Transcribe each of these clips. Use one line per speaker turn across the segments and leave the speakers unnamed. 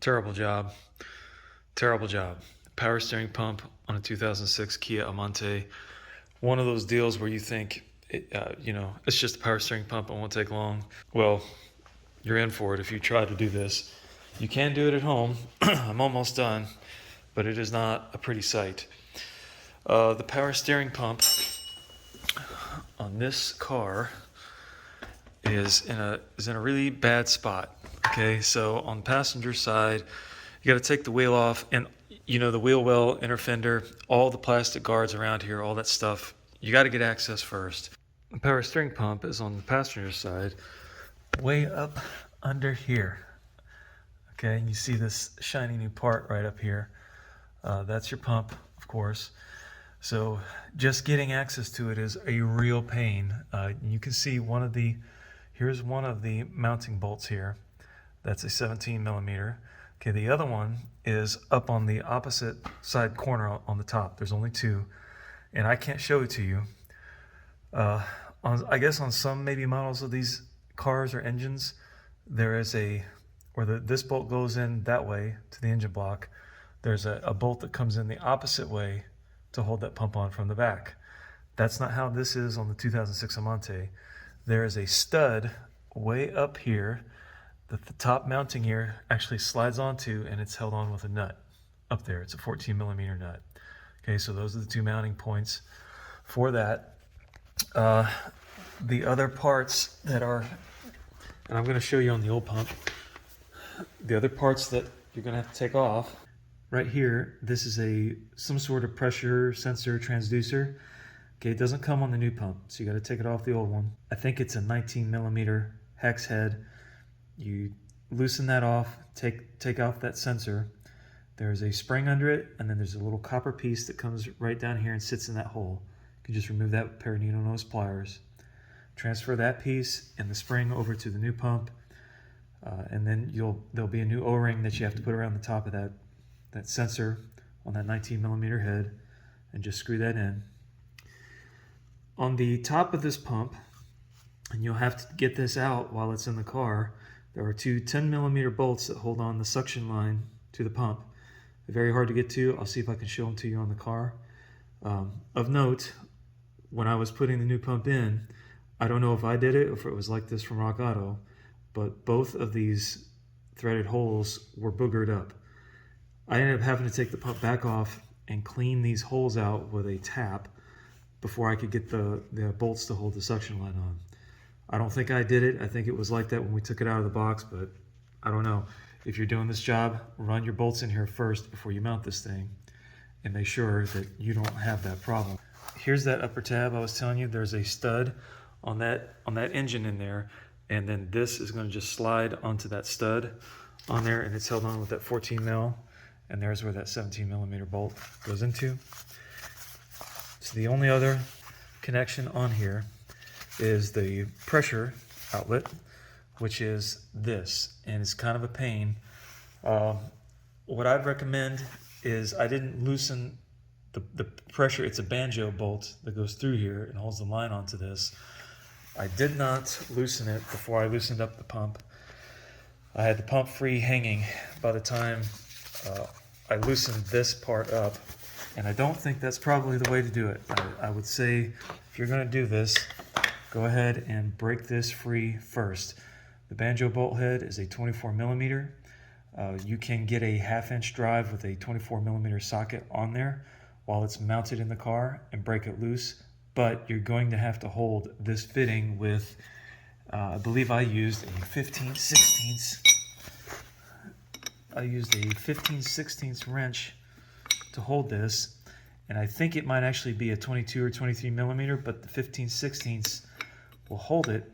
Terrible job. Terrible job. Power steering pump on a 2006 Kia Amanti. One of those deals where you think, it's just a power steering pump. It won't take long. Well, you're in for it if you try to do this. You can do it at home. I'm almost done, but it is not a pretty sight. The power steering pump on this car is in a really bad spot. Okay, so on the passenger side, you got to take the wheel off, and the wheel well, inner fender, all the plastic guards around here, all that stuff. You got to get access first. The power steering pump is on the passenger side, way up under here. Okay, and you see this shiny new part right up here. That's your pump, of course. So just getting access to it is a real pain. You can see here's one of the mounting bolts here. That's a 17 millimeter. Okay, the other one is up on the opposite side corner on the top. There's only two, and I can't show it to you. I guess on some maybe models of these cars or engines, there is this bolt goes in that way to the engine block. There's a bolt that comes in the opposite way to hold that pump on from the back. That's not how this is on the 2006 Amanti. There is a stud way up here that the top mounting here actually slides onto, and it's held on with a nut up there. It's a 14 millimeter nut. Okay, so those are the two mounting points for that. The other parts that are, and I'm going to show you on the old pump, the other parts that you're going to have to take off, right here, this is some sort of pressure sensor transducer. Okay, it doesn't come on the new pump, so you got to take it off the old one. I think it's a 19 millimeter hex head. You loosen that off, take off that sensor. There's a spring under it, and then there's a little copper piece that comes right down here and sits in that hole. You can just remove that with a pair of needle nose pliers. Transfer that piece and the spring over to the new pump, and then there'll be a new O-ring that you have to put around the top of that sensor on that 19 millimeter head, and just screw that in. On the top of this pump, and you'll have to get this out while it's in the car, there are two 10 millimeter bolts that hold on the suction line to the pump. They're very hard to get to. I'll see if I can show them to you on the car. Of note, when I was putting the new pump in, I don't know if I did it or if it was like this from Rock Auto, but both of these threaded holes were boogered up. I ended up having to take the pump back off and clean these holes out with a tap before I could get the bolts to hold the suction line on. I don't think I did it. I think it was like that when we took it out of the box, but I don't know. If you're doing this job, run your bolts in here first before you mount this thing and make sure that you don't have that problem. Here's that upper tab I was telling you. There's a stud on that engine in there, and then this is going to just slide onto that stud on there, and it's held on with that 14 mil, and there's where that 17 millimeter bolt goes into. So the only other connection on here is the pressure outlet, which is this, and it's kind of a pain. What I'd recommend is I didn't loosen the pressure. It's a banjo bolt that goes through here and holds the line onto this. I did not loosen it before I loosened up the pump. I had the pump free hanging by the time I loosened this part up, and I don't think that's probably the way to do it. I would say if you're going to do this, go ahead and break this free first. The banjo bolt head is a 24 millimeter. You can get a 1/2 inch drive with a 24 millimeter socket on there while it's mounted in the car and break it loose, but you're going to have to hold this fitting with, I believe I used a 15/16. I used a 15/16 wrench to hold this, and I think it might actually be a 22 or 23 millimeter, but the 15/16 will hold it,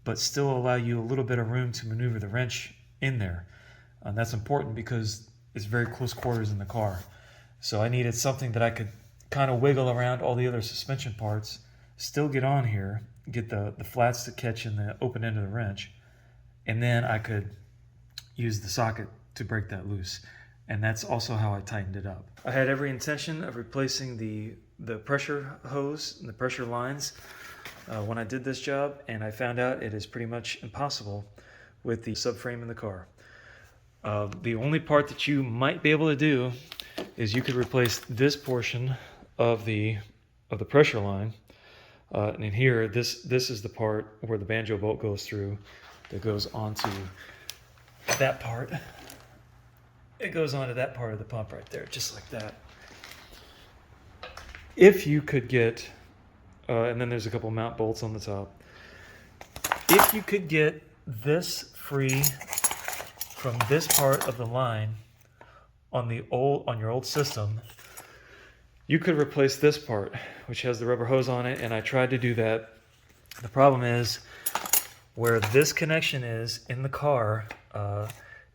but still allow you a little bit of room to maneuver the wrench in there. And that's important because it's very close quarters in the car. So I needed something that I could kind of wiggle around all the other suspension parts, still get on here, get the flats to catch in the open end of the wrench, and then I could use the socket to break that loose. And that's also how I tightened it up. I had every intention of replacing the pressure hose and the pressure lines when I did this job, and I found out it is pretty much impossible with the subframe in the car. The only part that you might be able to do is you could replace this portion of the pressure line. And in here, this is the part where the banjo bolt goes through, that goes onto that part. It goes onto that part of the pump right there, just like that. If you could get, and then there's a couple mount bolts on the top. If you could get this free from this part of the line on your old system, you could replace this part, which has the rubber hose on it, and I tried to do that. The problem is where this connection is in the car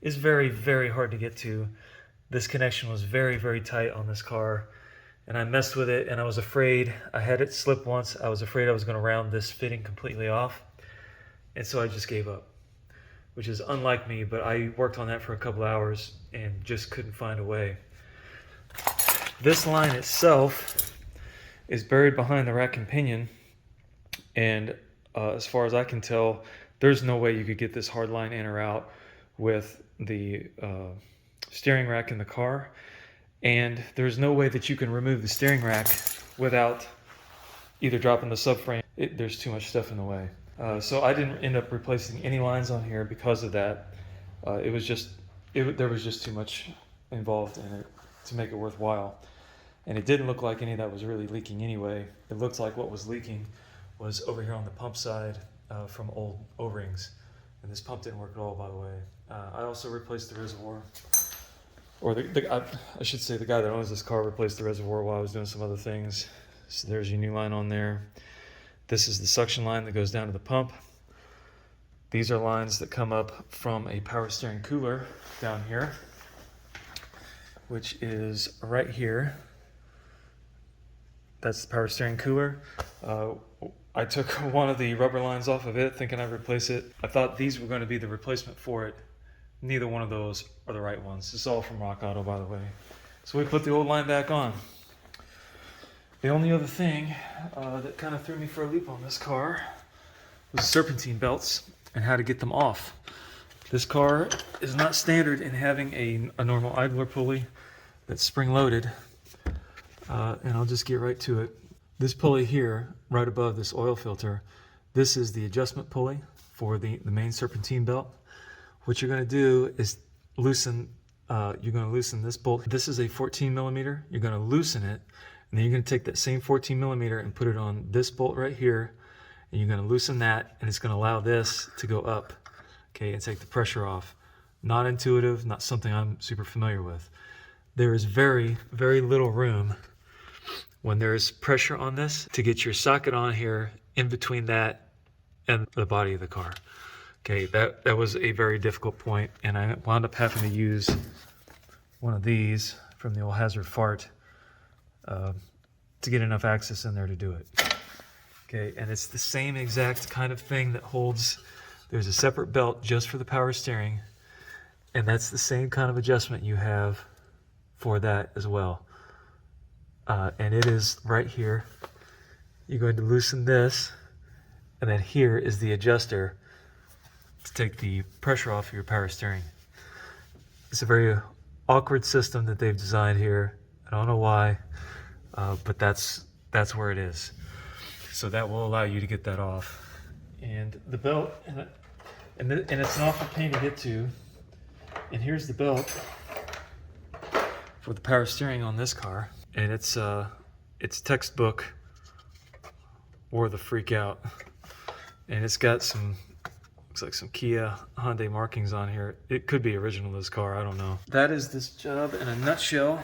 is very, very hard to get to. This connection was very, very tight on this car, and I messed with it, and I was afraid. I had it slip once. I was afraid I was going to round this fitting completely off, and so I just gave up, which is unlike me, but I worked on that for a couple hours and just couldn't find a way. This line itself is buried behind the rack and pinion, and as far as I can tell, there's no way you could get this hard line in or out with the steering rack in the car, and there's no way that you can remove the steering rack without either dropping the subframe. There's too much stuff in the way. So I didn't end up replacing any lines on here because of that. There was just too much involved in it to make it worthwhile. And it didn't look like any of that was really leaking anyway. It looked like what was leaking was over here on the pump side from old O-rings. And this pump didn't work at all, by the way. I also replaced the reservoir. Or I should say the guy that owns this car replaced the reservoir while I was doing some other things. So there's your new line on there. This is the suction line that goes down to the pump. These are lines that come up from a power steering cooler down here, which is right here. That's the power steering cooler. I took one of the rubber lines off of it thinking I'd replace it. I thought these were going to be the replacement for it. Neither one of those are the right ones. This is all from Rock Auto, by the way. So we put the old line back on. The only other thing that kind of threw me for a loop on this car was serpentine belts and how to get them off. This car is not standard in having a normal idler pulley that's spring-loaded. And I'll just get right to it. This pulley here, right above this oil filter, this is the adjustment pulley for the main serpentine belt. What you're going to do is loosen this bolt. This is a 14 millimeter. You're going to loosen it, and then you're going to take that same 14 millimeter and put it on this bolt right here, and you're going to loosen that, and it's going to allow this to go up, okay, and take the pressure off. Not intuitive, not something I'm super familiar with. There is very, very little room when there's pressure on this to get your socket on here in between that and the body of the car. Okay, that was a very difficult point, and I wound up having to use one of these from the old Hazard Fart to get enough access in there to do it. Okay, and it's the same exact kind of thing that holds, there's a separate belt just for the power steering, and that's the same kind of adjustment you have for that as well. And it is right here. You're going to loosen this, and then here is the adjuster to take the pressure off of your power steering. It's a very awkward system that they've designed here. I don't know why, but that's where it is. So that will allow you to get that off. And the belt, and it's an awful pain to get to. And here's the belt for the power steering on this car. And it's textbook or the freak out. And it's got some, looks like some Kia Hyundai markings on here. It could be original to this car, I don't know. That is this job in a nutshell.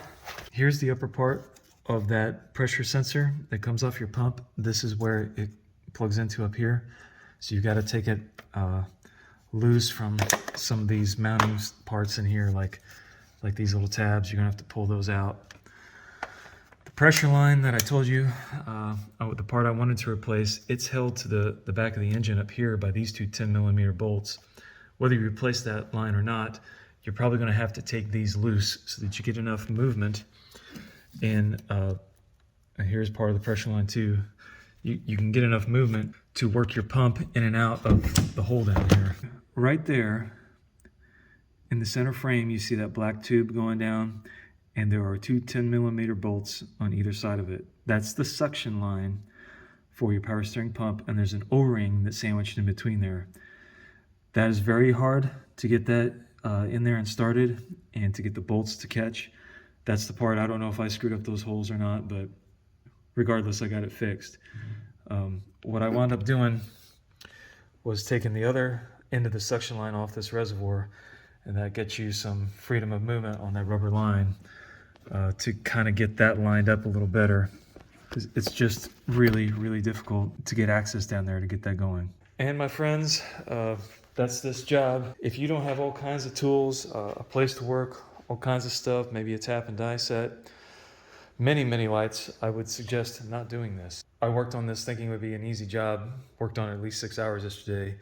Here's the upper part of that pressure sensor that comes off your pump. This is where it plugs into up here. So you got to take it loose from some of these mounting parts in here, like these little tabs. You're gonna have to pull those out. The pressure line that I told you, the part I wanted to replace, it's held to the back of the engine up here by these two 10 millimeter bolts. Whether you replace that line or not, you're probably going to have to take these loose so that you get enough movement. And here's part of the pressure line too. You can get enough movement to work your pump in and out of the hole down here. Right there In the center frame, you see that black tube going down, and there are two 10mm bolts on either side of it. That's the suction line for your power steering pump, and there's an O-ring that's sandwiched in between there. That is very hard to get that in there and started, and to get the bolts to catch. That's the part, I don't know if I screwed up those holes or not, but regardless, I got it fixed. What I wound up doing was taking the other end of the suction line off this reservoir, and that gets you some freedom of movement on that rubber line to kind of get that lined up a little better, because it's just really, really difficult to get access down there to get that going. And my friends, that's this job. If you don't have all kinds of tools, a place to work, all kinds of stuff, maybe a tap and die set, many lights, I would suggest not doing this. I worked on this thinking it would be an easy job, worked on it at least 6 hours yesterday.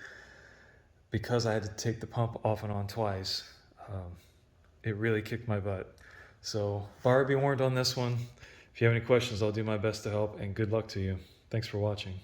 Because I had to take the pump off and on twice, it really kicked my butt. So buyer be warned on this one. If you have any questions, I'll do my best to help, and good luck to you. Thanks for watching.